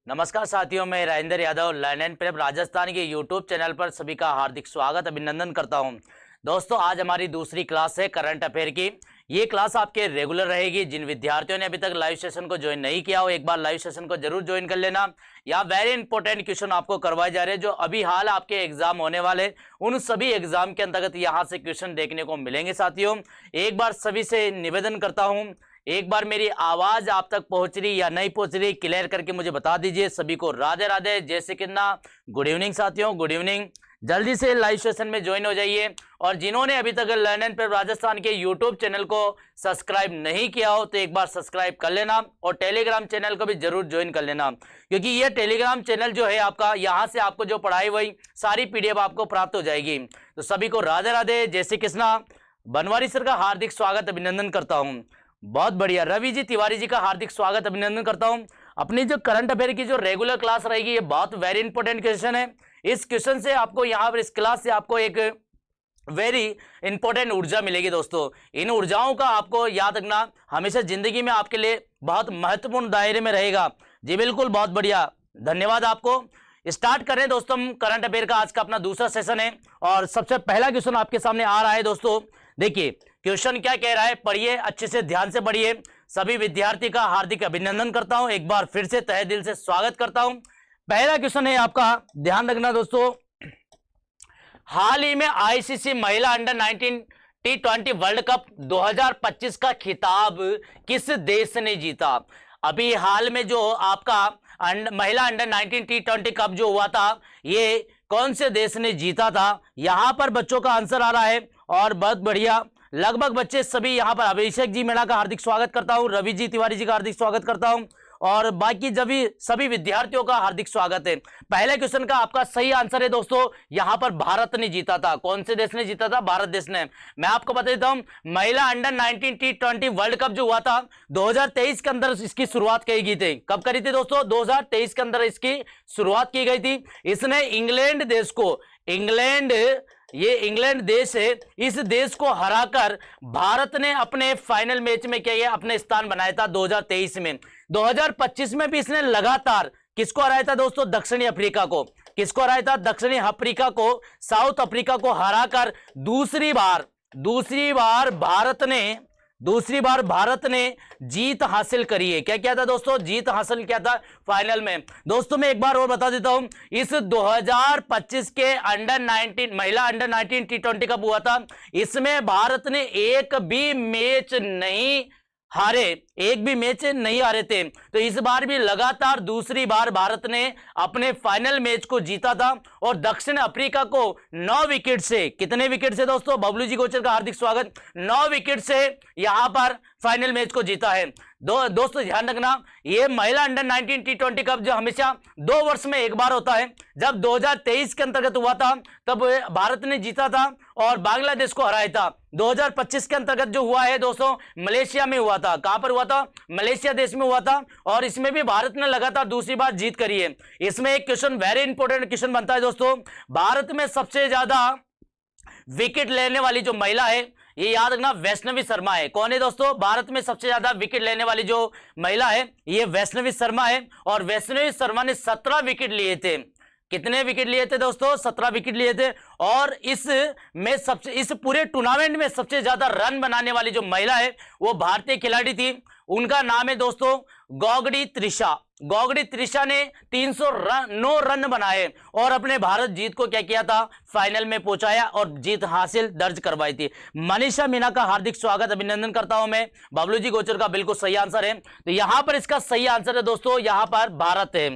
नमस्कार साथियों, मैं Rajendra Yadav learn and prep Rajasthan के यूट्यूब चैनल पर सभी का हार्दिक स्वागत अभिनंदन करता हूं। दोस्तों, आज हमारी दूसरी क्लास है करंट अफेयर की। ये क्लास आपके रेगुलर रहेगी। जिन विद्यार्थियों ने अभी तक लाइव सेशन को ज्वाइन नहीं किया हो, एक बार लाइव सेशन को जरूर ज्वाइन कर लेना। यहाँ वेरी इंपॉर्टेंट क्वेश्चन आपको करवाए जा रहे हैं जो अभी हाल आपके एग्जाम होने वाले, उन सभी एग्जाम के अंतर्गत यहाँ से क्वेश्चन देखने को मिलेंगे। साथियों, एक बार सभी से निवेदन करता हूँ, एक बार मेरी आवाज आप तक पहुंच रही या नहीं पहुंच रही क्लियर करके मुझे बता दीजिए। सभी को राधे राधे, जय श्री कृष्णा, गुड इवनिंग साथियों, गुड इवनिंग। जल्दी से लाइव सेशन में ज्वाइन हो जाइए। और जिन्होंने अभी तक लर्न एंड प्रेप राजस्थान के यूट्यूब चैनल को सब्सक्राइब नहीं किया हो तो एक बार सब्सक्राइब कर लेना और टेलीग्राम चैनल को भी जरूर ज्वाइन कर लेना, क्योंकि ये टेलीग्राम चैनल जो है आपका, यहाँ से आपको जो पढ़ाई हुई सारी पीडीएफ आपको प्राप्त हो जाएगी। तो सभी को राधे राधे, जय श्री कृष्णा। बनवारी सर का हार्दिक स्वागत अभिनंदन करता हूँ। बहुत बढ़िया। रवि जी तिवारी जी का हार्दिक स्वागत अभिनंदन करता हूं। अपनी जो करंट अफेयर की जो रेगुलर क्लास रहेगी, ये बहुत वेरी इंपॉर्टेंट क्वेश्चन है। इस क्वेश्चन से आपको यहाँ पर इस क्लास से आपको एक वेरी इंपॉर्टेंट ऊर्जा मिलेगी। दोस्तों, इन ऊर्जाओं का आपको याद रखना हमेशा जिंदगी में आपके लिए बहुत महत्वपूर्ण दायरे में रहेगा। जी बिल्कुल, बहुत बढ़िया, धन्यवाद आपको। स्टार्ट करें दोस्तों, हम करंट अफेयर का आज का अपना दूसरा सेशन है और सबसे पहला क्वेश्चन आपके सामने आ रहा है। दोस्तों देखिए क्वेश्चन क्या कह रहा है, पढ़िए, अच्छे से ध्यान से पढ़िए। सभी विद्यार्थी का हार्दिक अभिनंदन करता हूं, एक बार फिर से तहे दिल से स्वागत करता हूं। पहला क्वेश्चन है आपका, ध्यान रखना दोस्तों। हाल ही में आईसीसी महिला अंडर 19 T20 वर्ल्ड कप 2025 का खिताब किस देश ने जीता? अभी हाल में जो आपका महिला अंडर 19 T20 कप जो हुआ था, ये कौन से देश ने जीता था? यहां पर बच्चों का आंसर आ रहा है और बहुत बढ़िया, लगभग बच्चे सभी यहां पर। अभिषेक जी मीणा का हार्दिक स्वागत करता हूं, रवि जी तिवारी जी का हार्दिक स्वागत करता हूं और बाकी सभी विद्यार्थियों का हार्दिक स्वागत है। पहले क्वेश्चन का आपका सही आंसर है दोस्तों, यहां पर भारत ने जीता था। कौन से देश ने जीता था? भारत देश ने। मैं आपको बता देता हूं, महिला अंडर 19 T20 वर्ल्ड कप जो हुआ था 2023 के अंदर इसकी शुरुआत की गई थी। कब करी थी दोस्तों? 2023 के अंदर इसकी शुरुआत की गई थी। इसने इंग्लैंड देश को, ये इंग्लैंड देश है, इस देश को हराकर भारत ने अपने फाइनल मैच में क्या अपने स्थान बनाया था 2023 में। 2025 में भी इसने लगातार किसको हराया था दोस्तों? दक्षिणी अफ्रीका को। किसको हराया था? दक्षिणी अफ्रीका को, साउथ अफ्रीका को हराकर दूसरी बार भारत ने जीत हासिल करी है। क्या किया था दोस्तों? जीत हासिल किया था फाइनल में। दोस्तों मैं एक बार और बता देता हूं, इस 2025 के महिला अंडर 19 T20 कप हुआ था, इसमें भारत ने एक भी मैच नहीं हारे थे। तो इस बार भी लगातार दूसरी बार भारत ने अपने फाइनल मैच को जीता था और दक्षिण अफ्रीका को 9 विकेट से, कितने विकेट से दोस्तों? बबलू जी गोचर का हार्दिक स्वागत। 9 विकेट से यहां पर फाइनल मैच को जीता है। दोस्तों ध्यान रखना, ये महिला अंडर 19 T20 कप जो हमेशा 2 वर्ष में एक बार होता है। जब 2023 के अंतर्गत हुआ था तब भारत ने जीता था और बांग्लादेश को हराया था। 2025 के अंतर्गत जो हुआ है दोस्तों, मलेशिया में हुआ था। कहां पर हुआ था? मलेशिया देश में हुआ था और इसमें भी भारत ने लगातार दूसरी बार जीत करी है। इसमें एक क्वेश्चन, वेरी इंपॉर्टेंट क्वेश्चन बनता है दोस्तों, भारत में सबसे ज्यादा विकेट लेने वाली जो महिला है, ये याद रखना, वैष्णवी शर्मा है। कौन है दोस्तों? भारत में सबसे ज्यादा विकेट लेने वाली जो महिला है ये वैष्णवी शर्मा है और वैष्णवी शर्मा ने 17 विकेट लिए थे। कितने विकेट लिए थे दोस्तों? 17 विकेट लिए थे। और इस पूरे टूर्नामेंट में सबसे ज्यादा रन बनाने वाली जो महिला है वो भारतीय खिलाड़ी थी। उनका नाम है दोस्तों गोगड़ी त्रिशा ने 309 रन बनाए और अपने भारत जीत को क्या किया था? फाइनल में पहुंचाया और जीत हासिल दर्ज करवाई थी। मनीषा मीणा का हार्दिक स्वागत अभिनंदन करता हूं मैं। बबलू जी गोचर का बिल्कुल सही आंसर है। तो यहां पर इसका सही आंसर है दोस्तों, यहां पर भारत है।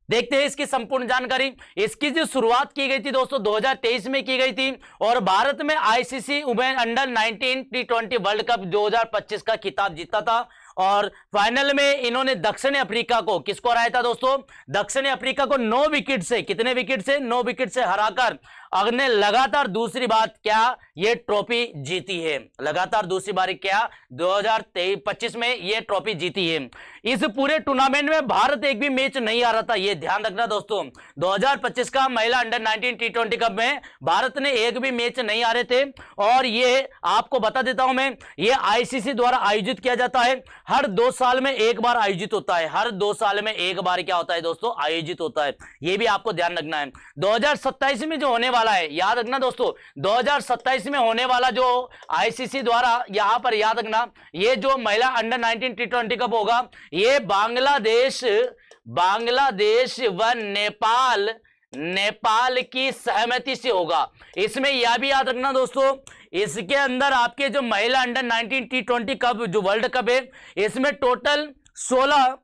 देखते हैं इसकी संपूर्ण जानकारी। इसकी जो शुरुआत की गई थी दोस्तों 2023 में की गई थी और भारत में ICC women under 19 T20 world cup 2025 का खिताब जीता था और फाइनल में इन्होंने दक्षिण अफ्रीका को, किसको हराया था दोस्तों? दक्षिण अफ्रीका को 9 विकेट से, कितने विकेट से? 9 विकेट से हराकर ने लगातार दूसरी बार क्या ये ट्रॉफी जीती है, लगातार दूसरी बार क्या 2025 में ये ट्रॉफी जीती है। इस पूरे टूर्नामेंट में भारत एक भी मैच नहीं आ रहा था, ये ध्यान रखना दोस्तों। 2025 का महिला अंडर 19 टी20 कप में भारत ने एक भी मैच नहीं आ रहे थे। और ये आपको बता देता हूं मैं, ये आईसीसी द्वारा आयोजित किया जाता है, हर 2 साल में एक बार आयोजित होता है, हर 2 साल में एक बार क्या होता है दोस्तों, आयोजित होता है। ये भी आपको ध्यान रखना है। 2027 में जो होने वाला है, याद रखना दोस्तों, 2027 में होने वाला जो आईसीसी द्वारा यहां पर याद रखना, ये जो महिला अंडर 19 टी20 कप होगा, ये बांग्लादेश व नेपाल की सहमति से होगा। इसमें यह भी याद रखना दोस्तों, इसके अंदर आपके जो महिला अंडर 19 टी20 कप जो वर्ल्ड कप है, इसमें टोटल 16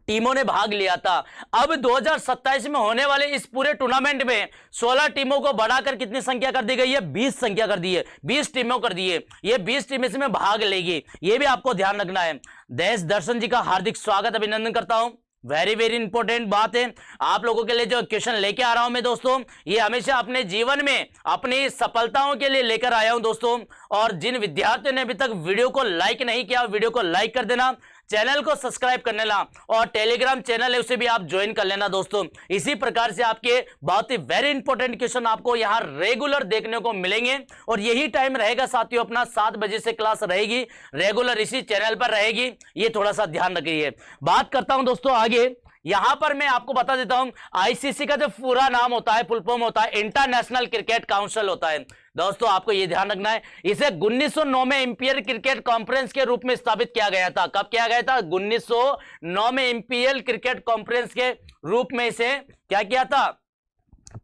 टीमों ने भाग लिया था। अब 2027 में होने वाले इस पूरे टूर्नामेंट में 16 टीमों को बढ़ाकर कितनी संख्या कर दी गई है, 20 संख्या कर दी है, 20 टीमों कर दी है। ये 20 टीम इसमें भाग लेगी, ये भी आपको ध्यान रखना है। देश दर्शन जी का हार्दिक स्वागत अभिनंदन करता हूं। वेरी वेरी इंपॉर्टेंट बात है, आप लोगों के लिए जो क्वेश्चन लेके आ रहा हूं मैं दोस्तों, ये हमेशा अपने जीवन में अपनी सफलताओं के लिए लेकर आया हूं दोस्तों। और जिन विद्यार्थियों ने अभी तक वीडियो को लाइक नहीं किया, वीडियो को लाइक कर देना, चैनल को सब्सक्राइब कर लेना, और टेलीग्राम चैनल है उसे भी आप ज्वाइन कर लेना दोस्तों। इसी प्रकार से आपके बहुत ही वेरी इंपॉर्टेंट क्वेश्चन आपको यहां रेगुलर देखने को मिलेंगे। और यही टाइम रहेगा साथियों, अपना 7 बजे से क्लास रहेगी, रेगुलर इसी चैनल पर रहेगी, ये थोड़ा सा ध्यान रखिए। बात करता हूं दोस्तों आगे, यहां पर मैं आपको बता देता हूं, आईसीसी का जो पूरा नाम होता है, फुल फॉर्म होता है इंटरनेशनल क्रिकेट काउंसिल होता है दोस्तों। आपको यह ध्यान रखना है, इसे 1909 में इंपीरियल क्रिकेट कॉन्फ्रेंस के रूप में स्थापित किया गया था। कब किया गया था? 1909 में इंपीरियल क्रिकेट कॉन्फ्रेंस के रूप में इसे क्या किया था,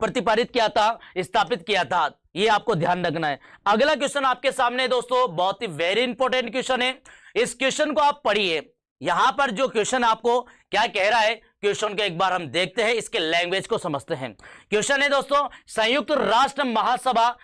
प्रतिपादित किया था, स्थापित किया था। ये आपको ध्यान रखना है। अगला क्वेश्चन आपके सामने दोस्तों, बहुत ही वेरी इंपॉर्टेंट क्वेश्चन है, इस क्वेश्चन को आप पढ़िए। यहां पर जो क्वेश्चन आपको क्या कह रहा है, क्वेश्चन को एक बार हम देखते हैं, इसके लैंग्वेज को समझते हैं। क्वेश्चन है दोस्तों, संयुक्त राष्ट्र महासभा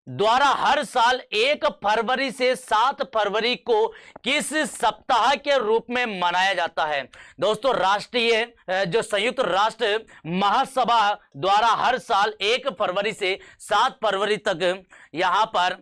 द्वारा हर साल 1 फरवरी से 7 फरवरी को किस सप्ताह के रूप में मनाया जाता है? दोस्तों, राष्ट्रीय जो संयुक्त राष्ट्र महासभा द्वारा हर साल 1 फरवरी से 7 फरवरी तक यहां पर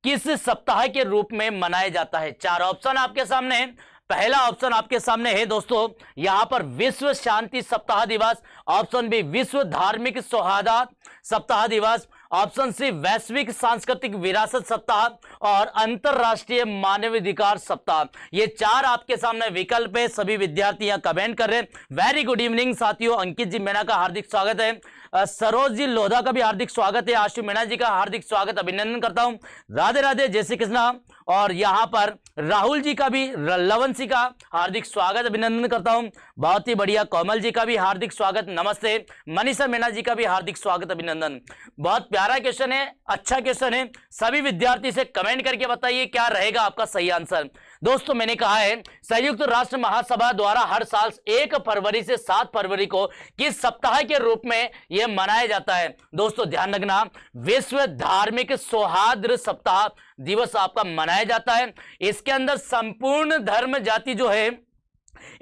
किस सप्ताह के रूप में मनाया जाता है? 4 ऑप्शन आपके सामने है। पहला ऑप्शन आपके सामने है दोस्तों, यहां पर विश्व शांति सप्ताह दिवस, ऑप्शन बी विश्व धार्मिक सौहार्द सप्ताह दिवस, ऑप्शन सी वैश्विक सांस्कृतिक विरासत सप्ताह, और अंतरराष्ट्रीय मानवाधिकार सप्ताह। ये 4 आपके सामने विकल्प है। सभी विद्यार्थी यहां कमेंट कर रहे हैं। वेरी गुड इवनिंग साथियों। अंकित जी मीणा का हार्दिक स्वागत है, सरोज जी लोधा का भी हार्दिक स्वागत है, आशु मीणा जी का हार्दिक स्वागत अभिनंदन करता हूं। राधे राधे, जय श्री कृष्णा। और यहां पर राहुल जी का भी, लवन सिंह का हार्दिक स्वागत अभिनंदन करता हूं। बहुत ही बढ़िया, कोमल जी का भी हार्दिक स्वागत, नमस्ते। मनीषा मीणा जी का भी हार्दिक स्वागत अभिनंदन। बहुत प्यारा क्वेश्चन है, अच्छा क्वेश्चन है। सभी विद्यार्थी से कमेंट करके बताइए क्या रहेगा आपका सही आंसर। दोस्तों, मैंने कहा है संयुक्त राष्ट्र महासभा द्वारा हर साल 1 फरवरी से 7 फरवरी को किस सप्ताह के रूप में यह मनाया जाता है? दोस्तों ध्यान रखना, विश्व धार्मिक सौहार्द सप्ताह दिवस आपका मनाया जाता है। इसके अंदर संपूर्ण धर्म जाति जो है,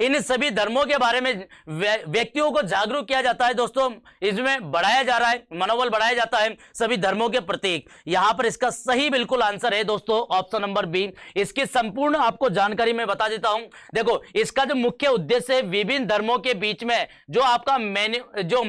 इन सभी धर्मों के बारे में व्यक्तियों को जागरूक किया जाता है दोस्तों। इसमें बढ़ाया जा रहा है, मनोबल बढ़ाया जाता है सभी धर्मों के प्रतीक। यहां पर इसका सही बिल्कुल आंसर है दोस्तों ऑप्शन नंबर बी। इसकी संपूर्ण आपको जानकारी मैं बता देता हूं। देखो, इसका जो मुख्य उद्देश्य है, विभिन्न धर्मों के बीच में जो आपका जो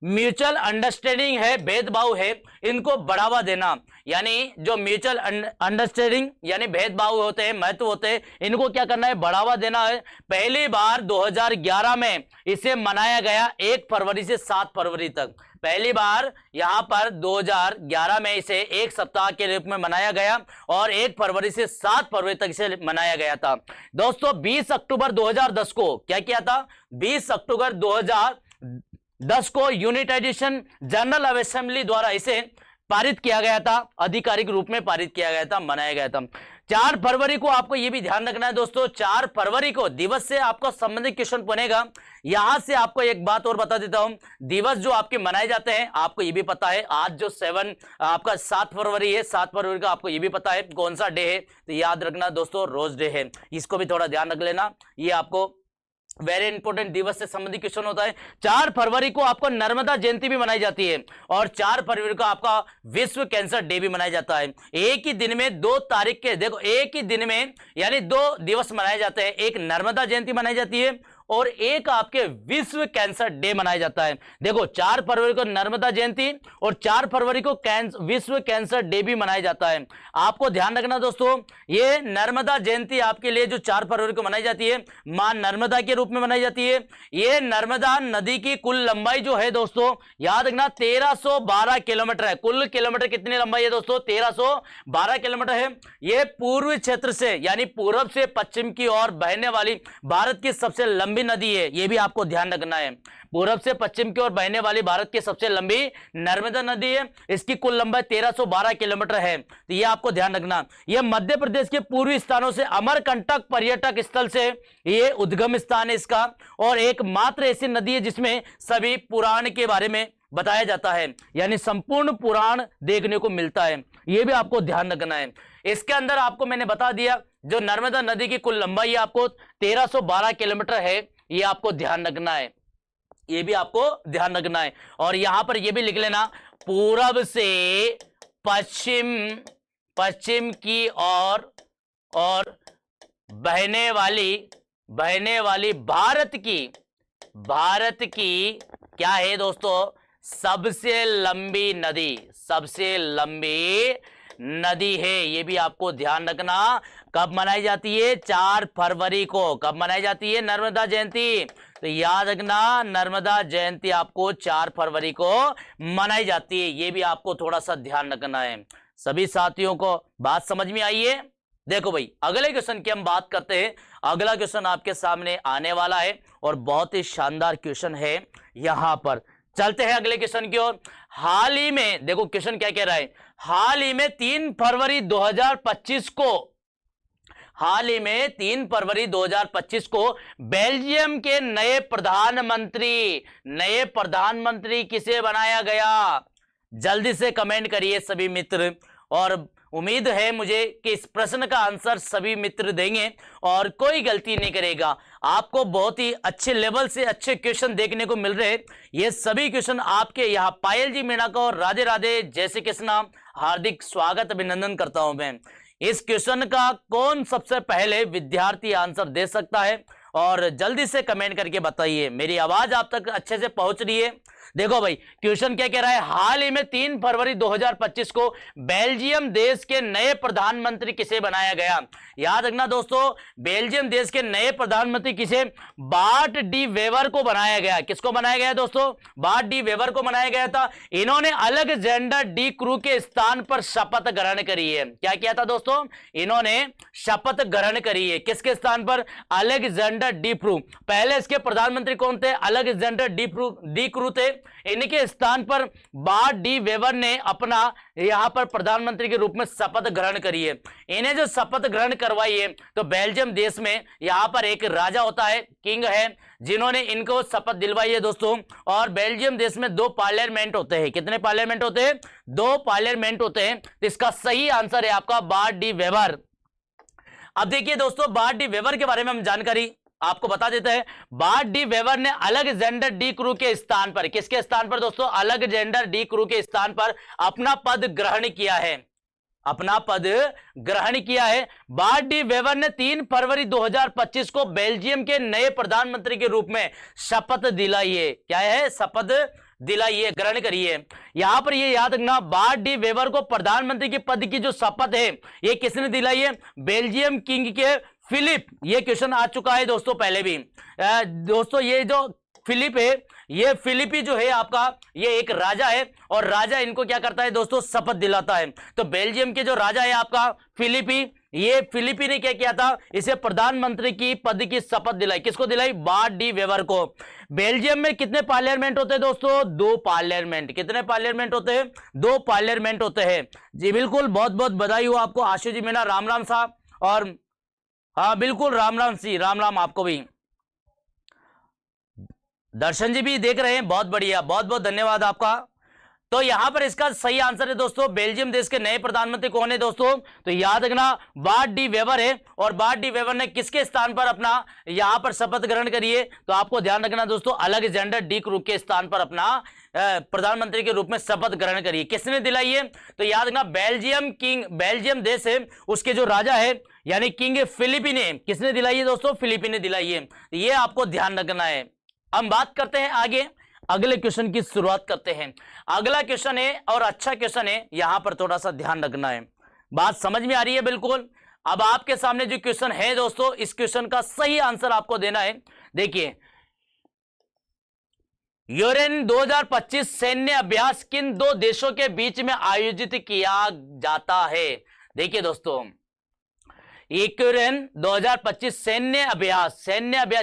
म्यूचुअल अंडरस्टैंडिंग है, भेदभाव है, इनको बढ़ावा देना। यानी जो म्यूचुअल अंडरस्टैंडिंग यानी भेदभाव होते हैं, महत्व होते हैं, इनको क्या करना है? बढ़ावा देना है। पहली बार 2011 में इसे मनाया गया 1 फरवरी से 7 फरवरी तक। पहली बार यहां पर 2011 में इसे एक सप्ताह के रूप में मनाया गया और 1 फरवरी से 7 फरवरी तक इसे मनाया गया था। दोस्तों, 20 अक्टूबर 2010 को क्या किया था? 20 अक्टूबर 2010 को यूनिटाइजेशन जनरल असेंबली द्वारा इसे पारित किया गया था, आधिकारिक रूप में पारित किया गया था, मनाया गया था। 4 फरवरी को आपको यह भी ध्यान रखना है दोस्तों, 4 फरवरी को दिवस से आपको संबंधित क्वेश्चन बनेगा। यहां से आपको एक बात और बता देता हूं, दिवस जो आपके मनाए जाते हैं आपको ये भी पता है। आज जो 7 फरवरी है, 7 फरवरी का आपको ये भी पता है कौन सा डे है, तो याद रखना दोस्तों, रोज डे है। इसको भी थोड़ा ध्यान रख लेना, ये आपको वेरी इंपॉर्टेंट दिवस से संबंधित क्वेश्चन होता है। 4 फरवरी को आपको नर्मदा जयंती भी मनाई जाती है और 4 फरवरी को आपका विश्व कैंसर डे भी मनाया जाता है। एक ही दिन में 2 तारीख के, देखो एक ही दिन में यानी 2 दिवस मनाए जाते हैं। एक नर्मदा जयंती मनाई जाती है और एक आपके विश्व कैंसर डे मनाया जाता है। देखो 4 फरवरी को नर्मदा जयंती और 4 फरवरी को विश्व कैंसर डे भी मनाया जाता है। आपको ध्यान रखना दोस्तों, ये नर्मदा जयंती आपके लिए जो 4 फरवरी को मनाई जाती है, मां नर्मदा के रूप में मनाई जाती है। ये नर्मदा नदी की कुल लंबाई जो है दोस्तों, याद रखना 1312 किलोमीटर है। कुल किलोमीटर कितनी लंबाई है दोस्तों? 1312 किलोमीटर है। ये पूर्वी क्षेत्र से यानी पूर्व से पश्चिम की ओर बहने वाली भारत की सबसे लंबी नदी है। यह भी आपको ध्यान रखना है। पूर्व से पश्चिम की ओर बहने वाली भारत की सबसे लंबी नर्मदा नदी है। इसकी कुल लंबाई 1312 किलोमीटर है। तो यह आपको ध्यान रखना। यह मध्य प्रदेश के पूर्वी स्थानों से अमरकंटक पर्यटक स्थल से यह उद्गम स्थान है इसका, और एकमात्र ऐसी नदी है जिसमें सभी पुराण के बारे में बताया जाता है, यानी संपूर्ण पुराण देखने को मिलता है। यह भी आपको ध्यान रखना है। इसके अंदर आपको मैंने बता दिया, जो नर्मदा नदी की कुल लंबाई आपको 1312 किलोमीटर है। यह आपको ध्यान रखना है, यह भी आपको ध्यान रखना है। और यहां पर यह भी लिख लेना, पूरब से पश्चिम की ओर और बहने वाली भारत की क्या है दोस्तों? सबसे लंबी नदी है। ये भी आपको ध्यान रखना। कब मनाई जाती है? 4 फरवरी को। कब मनाई जाती है नर्मदा जयंती? तो याद रखना, नर्मदा जयंती आपको 4 फरवरी को मनाई जाती है। ये भी आपको थोड़ा सा ध्यान रखना है। सभी साथियों को बात समझ में आई है? देखो भाई, अगले क्वेश्चन की हम बात करते हैं। अगला क्वेश्चन आपके सामने आने वाला है और बहुत ही शानदार क्वेश्चन है। यहां पर चलते हैं अगले क्वेश्चन की ओर। हाल ही में देखो क्वेश्चन क्या कह रहा है। हाल ही में 3 फरवरी 2025 को बेल्जियम के नए प्रधानमंत्री किसे बनाया गया? जल्दी से कमेंट करिए सभी मित्र, और उम्मीद है मुझे कि इस प्रश्न का आंसर सभी मित्र देंगे और कोई गलती नहीं करेगा। आपको बहुत ही अच्छे लेवल से अच्छे क्वेश्चन देखने को मिल रहे हैं। ये सभी क्वेश्चन आपके यहाँ पायल जी मीणा को राधे राधे, जय श्री कृष्णा, हार्दिक स्वागत अभिनंदन करता हूं मैं। इस क्वेश्चन का कौन सबसे पहले विद्यार्थी आंसर दे सकता है? और जल्दी से कमेंट करके बताइए। मेरी आवाज आप तक अच्छे से पहुंच रही है? देखो भाई, क्वेश्चन क्या कह रहा है। हाल ही में 3 फरवरी 2025 को बेल्जियम देश के नए प्रधानमंत्री किसे बनाया गया? याद रखना दोस्तों, बेल्जियम देश के नए प्रधानमंत्री किसे? बार्ट डी वेवर को बनाया गया। किसको बनाया गया दोस्तों? बार्ट डी वेवर को बनाया गया था। इन्होंने अलेक्जेंडर डी क्रू के स्थान पर शपथ ग्रहण करी है। क्या किया था दोस्तों? इन्होंने शपथ ग्रहण करी है। किसके स्थान पर? Alexander D crew. पहले इसके प्रधानमंत्री कौन थे? अलेक्जेंडर डी क्रू थे। इनके स्थान पर बार्ट डी वेवर ने अपना यहां पर प्रधानमंत्री के रूप में शपथ ग्रहण करी है। इन्हें जो शपथ ग्रहण करवाई है, तो बेल्जियम देश में यहां पर एक राजा होता है, किंग है, जिन्होंने इनको शपथ दिलवाई है दोस्तों। और बेल्जियम देश में 2 पार्लियामेंट होते हैं। कितने पार्लियामेंट होते हैं? 2 पार्लियामेंट होते हैं। तो इसका सही आंसर है आपका बार्ट डी वेवर। अब देखिए दोस्तों, बार्ट डी वेवर के बारे में हम जानकारी आपको बता देते हैं। बार्ट डी वेवर ने अलेक्जेंडर डी क्रू के स्थान पर, किसके स्थान पर दोस्तों? अलेक्जेंडर डी क्रू के स्थान पर अपना पद ग्रहण किया है। बार्ट डी वेवर ने 3 फरवरी 2025 को बेल्जियम के नए प्रधानमंत्री के रूप में शपथ दिलाई है। क्या है? शपथ दिलाई है, ग्रहण करी है। यहां पर ये याद रखना, बार्ट डी वेवर को प्रधानमंत्री के पद की जो शपथ है, ये किसने दिलाई है? बेल्जियम किंग के फिलिप। ये क्वेश्चन आ चुका है दोस्तों पहले भी। दोस्तों ये जो फिलिप है, ये फिलिपी जो है आपका, ये एक राजा है और राजा इनको क्या करता है दोस्तों? शपथ दिलाता है। तो बेल्जियम के जो राजा है आपका फिलिपी, ये फिलिपी ने क्या किया था? इसे प्रधानमंत्री की पद की शपथ दिलाई। किसको दिलाई? बार्ट डी वेवर को। बेल्जियम में कितने पार्लियामेंट होते हैं दोस्तों? 2 पार्लियामेंट। कितने पार्लियामेंट होते हैं? 2 पार्लियामेंट होते हैं जी। बिल्कुल, बहुत बहुत बधाई हो आपको आशु जी मीणा, राम राम साहब। और हाँ बिल्कुल, राम राम सी, राम राम आपको भी। दर्शन जी भी देख रहे हैं, बहुत बढ़िया, बहुत बहुत धन्यवाद आपका। तो यहां पर इसका सही आंसर है दोस्तों बेल्जियम देश के नए प्रधानमंत्री कौन है दोस्तों? तो याद रखना बार्ट डी वेबर है। और बार्ट डी वेबर ने किसके स्थान पर अपना यहां पर शपथ ग्रहण करी है? तो आपको ध्यान रखना दोस्तों अलेक्जेंडर डी क्रूक के स्थान पर अपना प्रधानमंत्री के रूप में शपथ ग्रहण करी। किसने दिलाई है? तो याद रखना बेल्जियम देश है, उसके जो राजा है यानी किंग फिलिपी ने किसने दिलाई है दोस्तों? फिलिपी ने दिलाई है। ये आपको ध्यान रखना है। हम बात करते हैं आगे, अगले क्वेश्चन की शुरुआत करते हैं। अगला क्वेश्चन है और अच्छा क्वेश्चन है, यहां पर थोड़ा सा ध्यान रखना है। बात समझ में आ रही है? बिल्कुल। अब आपके सामने जो क्वेश्चन है दोस्तों, इस क्वेश्चन का सही आंसर आपको देना है। देखिए, यूरेन 2025 सैन्य अभ्यास किन दो देशों के बीच में आयोजित किया जाता है? देखिए दोस्तों, यूरेन 2025 सैन्य अभ्यास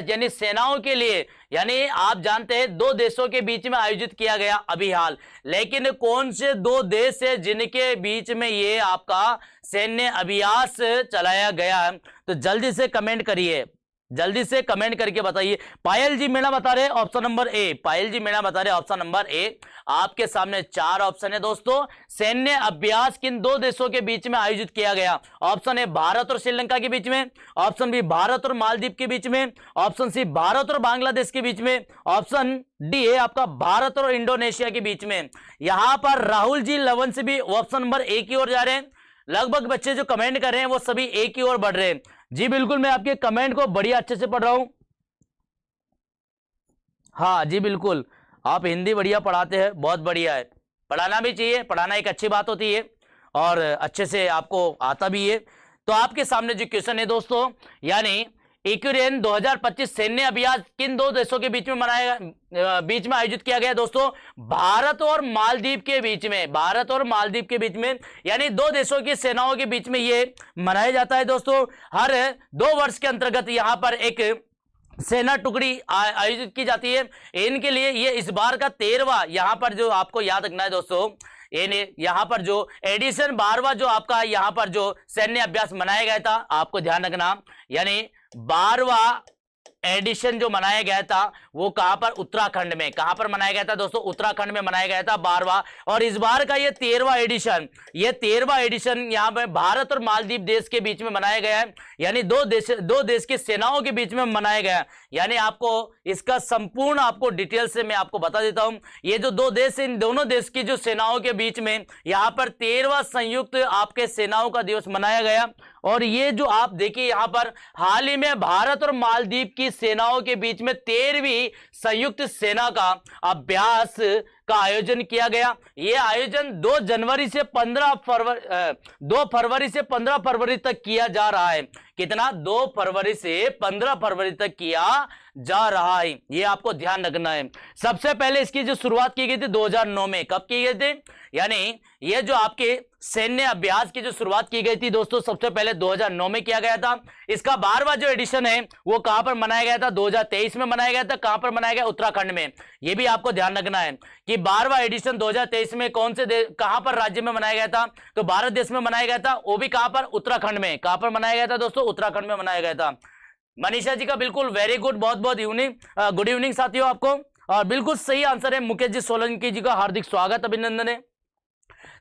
यानी सेनाओं के लिए, यानी आप जानते हैं दो देशों के बीच में आयोजित किया गया अभी हाल। लेकिन कौन से दो देश है जिनके बीच में ये आपका सैन्य अभ्यास चलाया गया है? तो जल्दी से कमेंट करिए, जल्दी से कमेंट करके बताइए। पायल जी मेरा बता रहे ऑप्शन नंबर ए, पायल जी मेरा बता रहे ऑप्शन नंबर ए। आपके सामने चार ऑप्शन है दोस्तों। सैन्य अभ्यास किन दो देशों के बीच में आयोजित किया गया? ऑप्शन ए भारत और श्रीलंका के बीच में, ऑप्शन बी भारत और मालदीव के बीच में, ऑप्शन सी भारत और बांग्लादेश के बीच में, ऑप्शन डी है आपका भारत और इंडोनेशिया के बीच में। यहां पर राहुल जी लवन से भी ऑप्शन नंबर ए की ओर जा रहे हैं। लगभग बच्चे जो कमेंट कर रहे हैं वो सभी ए की ओर बढ़ रहे हैं। जी बिल्कुल, मैं आपके कमेंट को बढ़िया अच्छे से पढ़ रहा हूं। हाँ जी बिल्कुल, आप हिंदी बढ़िया पढ़ाते हैं, बहुत बढ़िया है। पढ़ाना भी चाहिए, पढ़ाना एक अच्छी बात होती है और अच्छे से आपको आता भी है। तो आपके सामने जो क्वेश्चन है दोस्तों, यानी यूरेन 2025 सैन्य अभ्यास किन दो देशों के बीच में बीच में आयोजित किया गया दोस्तों? भारत और मालदीव के बीच में, भारत और मालदीव के बीच में, यानी दो देशों की सेनाओं के बीच में ये मनाया जाता है दोस्तों। हर 2 वर्ष के अंतर्गत यहां पर एक सेना टुकड़ी आयोजित की जाती है। इनके लिए ये इस बार का 13वां, यहां पर जो आपको याद रखना है दोस्तों, यहां पर जो एडिशन 12वां जो आपका यहां पर जो सैन्य अभ्यास मनाया गया था, आपको ध्यान रखना, यानी 12वां एडिशन जो मनाया गया था वो कहां पर? उत्तराखंड में। कहां पर मनाया गया था दोस्तों? उत्तराखंड में मनाया गया था 12वां। और इस बार का ये 13वां एडिशन, यहां पर भारत और मालदीव देश के बीच में मनाया गया है, यानी दो देश की सेनाओं के बीच में मनाया गया है। यानी आपको इसका संपूर्ण आपको डिटेल से मैं आपको बता देता हूं। ये जो दो देश है, इन दोनों देश की जो सेनाओं के बीच में यहां पर 13वां संयुक्त आपके सेनाओं का दिवस मनाया गया। और ये जो आप देखिए यहां पर हाल ही में भारत और मालदीव की सेनाओं के बीच में 13वीं संयुक्त सेना का अभ्यास का आयोजन किया गया। यह आयोजन 2 फरवरी से 15 फरवरी तक किया जा रहा है। कितना? 2 फरवरी से 15 फरवरी तक किया जा रहा है, ये आपको ध्यान रखना है। सबसे पहले इसकी जो शुरुआत की गई थी 2009 में। कब की गई थी? यानी ये जो आपके सैन्य अभ्यास की जो शुरुआत की गई थी दोस्तों, सबसे पहले 2009 में किया गया था। इसका 12वां जो एडिशन है वो कहां पर मनाया गया था? 2023 में मनाया गया था। कहां पर मनाया गया? उत्तराखंड में। ये भी आपको ध्यान रखना है कि 12वां एडिशन 2023 में कौन से कहां पर राज्य में मनाया गया था? तो भारत देश में मनाया गया था, वो भी कहां पर? उत्तराखंड में। कहां पर मनाया गया था दोस्तों? उत्तराखंड में मनाया गया था। मनीषा जी का बिल्कुल वेरी गुड, बहुत बहुत गुड इवनिंग साथियों आपको। और बिल्कुल सही आंसर है। मुकेश जी सोलंकी जी का हार्दिक स्वागत, अभिनंदन है।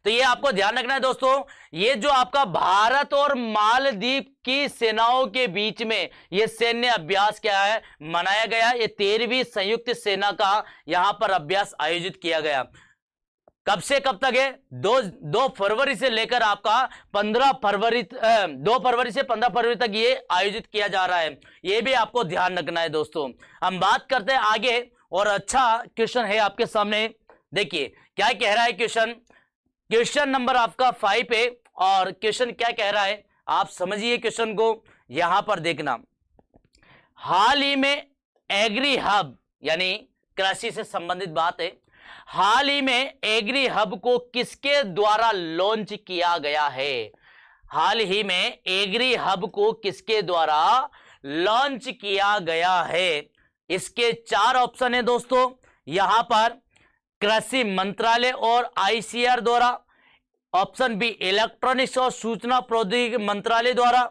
तो ये आपको ध्यान रखना है दोस्तों, ये जो आपका भारत और मालदीव की सेनाओं के बीच में ये सैन्य अभ्यास क्या है? मनाया गया। ये 13वीं संयुक्त सेना का यहां पर अभ्यास आयोजित किया गया। कब से कब तक है? 2 फरवरी से लेकर आपका 2 फरवरी से 15 फरवरी तक ये आयोजित किया जा रहा है। ये भी आपको ध्यान रखना है दोस्तों। हम बात करते हैं आगे, और अच्छा क्वेश्चन है आपके सामने। देखिए क्या कह रहा है क्वेश्चन। क्वेश्चन नंबर आपका 5 है, और क्वेश्चन क्या कह रहा है आप समझिए क्वेश्चन को। यहां पर देखना, हाल ही में एग्री हब, यानी कृषि से संबंधित बात है, हाल ही में एग्री हब को किसके द्वारा लॉन्च किया गया है? हाल ही में एग्री हब को किसके द्वारा लॉन्च किया गया है? इसके 4 ऑप्शन है दोस्तों। यहां पर कृषि मंत्रालय और आईसीआर द्वारा, ऑप्शन बी इलेक्ट्रॉनिक्स और सूचना प्रौद्योगिकी मंत्रालय द्वारा,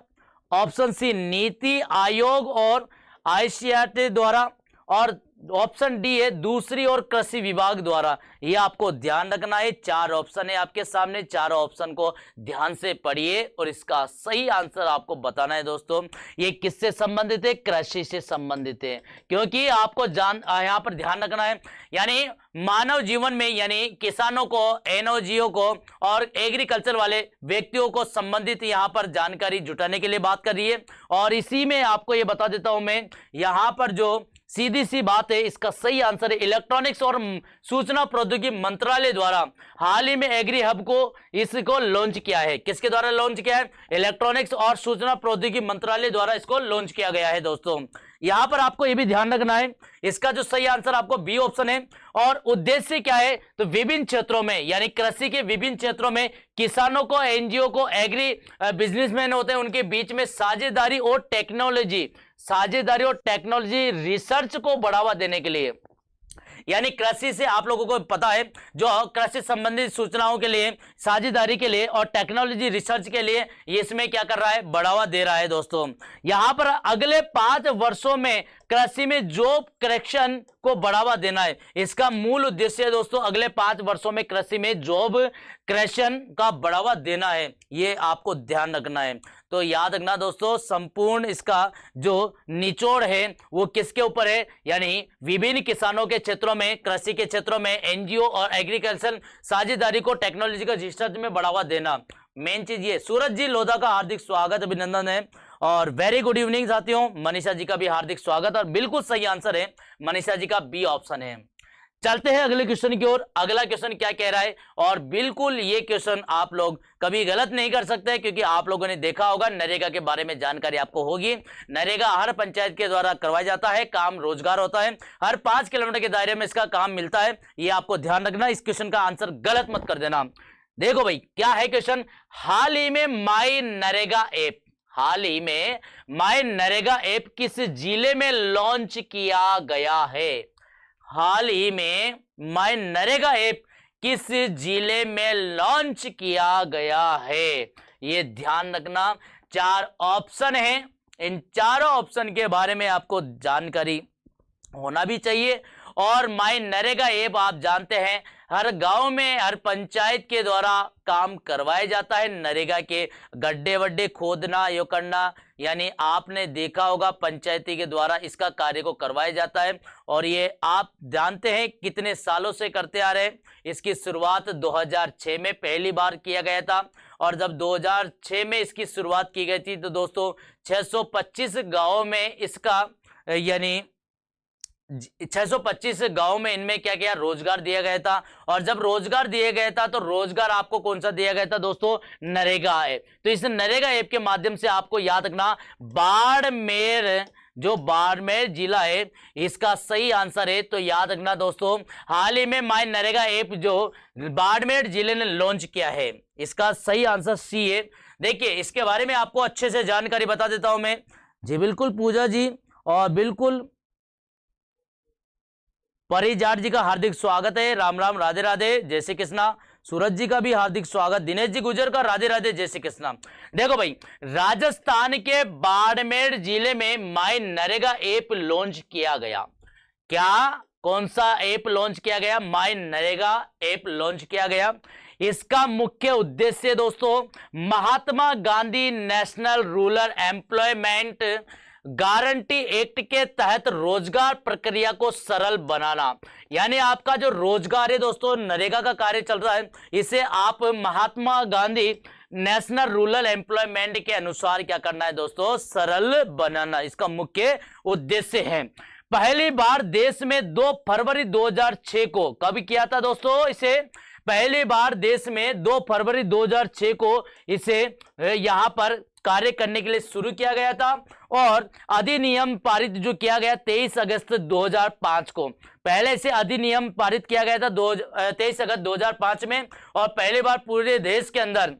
ऑप्शन सी नीति आयोग और आईसीआर द्वारा, और ऑप्शन डी है दूसरी और कृषि विभाग द्वारा। ये आपको ध्यान रखना है। 4 ऑप्शन है आपके सामने, चारों ऑप्शन को ध्यान से पढ़िए और इसका सही आंसर आपको बताना है दोस्तों। ये किससे संबंधित है? कृषि से संबंधित है, क्योंकि आपको यहां पर ध्यान रखना है, यानी मानव जीवन में, यानी किसानों को, एनजीओ को और एग्रीकल्चर वाले व्यक्तियों को संबंधित यहां पर जानकारी जुटाने के लिए बात कर रही है। और इसी में आपको ये बता देता हूं मैं, यहां पर जो सीधी सी बात है, इसका सही आंसर है इलेक्ट्रॉनिक्स और सूचना प्रौद्योगिकी मंत्रालय द्वारा हाल ही में एग्री हब को इसको लॉन्च किया है। किसके द्वारा लॉन्च किया है? इलेक्ट्रॉनिक्स और सूचना प्रौद्योगिकी मंत्रालय द्वारा इसको लॉन्च किया गया है दोस्तों। यहां पर आपको यह भी ध्यान रखना है, इसका जो सही आंसर आपको बी ऑप्शन है। और उद्देश्य क्या है? तो विभिन्न क्षेत्रों में, यानी कृषि के विभिन्न क्षेत्रों में किसानों को, एनजीओ को, एग्री बिजनेसमैन होते हैं, उनके बीच में साझेदारी और टेक्नोलॉजी रिसर्च को बढ़ावा देने के लिए, यानी कृषि से आप लोगों को पता है, जो कृषि संबंधित सूचनाओं के लिए, साझेदारी के लिए और टेक्नोलॉजी रिसर्च के लिए ये इसमें क्या कर रहा है? बढ़ावा दे रहा है दोस्तों। यहां पर अगले 5 वर्षों में कृषि में जॉब क्रिएशन को बढ़ावा देना है। इसका मूल उद्देश्य है दोस्तों, अगले 5 वर्षों में कृषि में जॉब क्रिएशन का बढ़ावा देना है। ये आपको ध्यान रखना है। तो याद रखना दोस्तों, संपूर्ण इसका जो निचोड़ है वो किसके ऊपर है? यानी विभिन्न किसानों के क्षेत्रों में, कृषि के क्षेत्रों में एनजीओ और एग्रीकल्चर साझेदारी को टेक्नोलॉजिकल रिसर्च में बढ़ावा देना, मेन चीज ये। सूरज जी लोधा का हार्दिक स्वागत, अभिनंदन है और वेरी गुड इवनिंग साथियों। मनीषा जी का भी हार्दिक स्वागत और बिल्कुल सही आंसर है मनीषा जी का बी ऑप्शन है। चलते हैं अगले क्वेश्चन की ओर। अगला क्वेश्चन क्या कह रहा है? और बिल्कुल ये क्वेश्चन आप लोग कभी गलत नहीं कर सकते, क्योंकि आप लोगों ने देखा होगा, नरेगा के बारे में जानकारी आपको होगी। नरेगा हर पंचायत के द्वारा करवाया जाता है, काम रोजगार होता है, हर 5 किलोमीटर के दायरे में इसका काम मिलता है। ये आपको ध्यान रखना, इस क्वेश्चन का आंसर गलत मत कर देना। देखो भाई क्या है क्वेश्चन, हाल ही में माई नरेगा ऐप किस जिले में लॉन्च किया गया है? हाल ही में माई नरेगा ऐप किस जिले में लॉन्च किया गया है? ये ध्यान रखना। 4 ऑप्शन है, इन चारों ऑप्शन के बारे में आपको जानकारी होना भी चाहिए। और माई नरेगा ऐप आप जानते हैं हर गांव में, हर पंचायत के द्वारा काम करवाया जाता है। नरेगा के गड्ढे वड्ढे खोदना, यो करना, यानी आपने देखा होगा पंचायती के द्वारा इसका कार्य को करवाया जाता है। और ये आप जानते हैं कितने सालों से करते आ रहे हैं। इसकी शुरुआत 2006 में पहली बार किया गया था। और जब 2006 में इसकी शुरुआत की गई थी तो दोस्तों 625 गाँव में इसका, यानी 625 गांव में इनमें क्या किया? रोजगार दिया गया था। और जब रोजगार दिया गया था तो रोजगार आपको कौन सा दिया गया था दोस्तों? नरेगा ऐप। तो इस नरेगा ऐप के माध्यम से आपको याद रखना, बाड़मेर, जो बाड़मेर जिला है, इसका सही आंसर है। तो याद रखना दोस्तों, हाल ही में माई नरेगा ऐप जो बाड़मेर जिले ने लॉन्च किया है, इसका सही आंसर सी है। देखिए इसके बारे में आपको अच्छे से जानकारी बता देता हूं मैं। जी बिल्कुल पूजा जी, और बिल्कुल परिजाट जी का हार्दिक स्वागत है। राम राम, राधे राधे, जय श्री कृष्णा। सूरज जी का भी हार्दिक स्वागत। दिनेश जी गुजर का राधे राधे, जय श्री कृष्णा। देखो भाई, राजस्थान के बाड़मेर जिले में माई नरेगा ऐप लॉन्च किया गया। क्या, कौन सा ऐप लॉन्च किया गया? माई नरेगा ऐप लॉन्च किया गया। इसका मुख्य उद्देश्य दोस्तों Mahatma Gandhi national rural employment guarantee act के तहत रोजगार प्रक्रिया को सरल बनाना, यानी आपका जो रोजगार है दोस्तों, नरेगा का कार्य चल रहा है, इसे आप महात्मा गांधी नेशनल रूरल एम्प्लॉयमेंट के अनुसार क्या करना है दोस्तों? सरल बनाना, इसका मुख्य उद्देश्य है। पहली बार देश में 2 फरवरी 2006 को, कब किया था दोस्तों इसे? पहली बार देश में 2 फरवरी 2006 को इसे यहां पर कार्य करने के लिए शुरू किया गया था। और अधिनियम पारित जो किया गया 23 अगस्त 2005 को, पहले से अधिनियम पारित किया गया था 23 अगस्त 2005 में। और पहली बार पूरे देश के अंदर,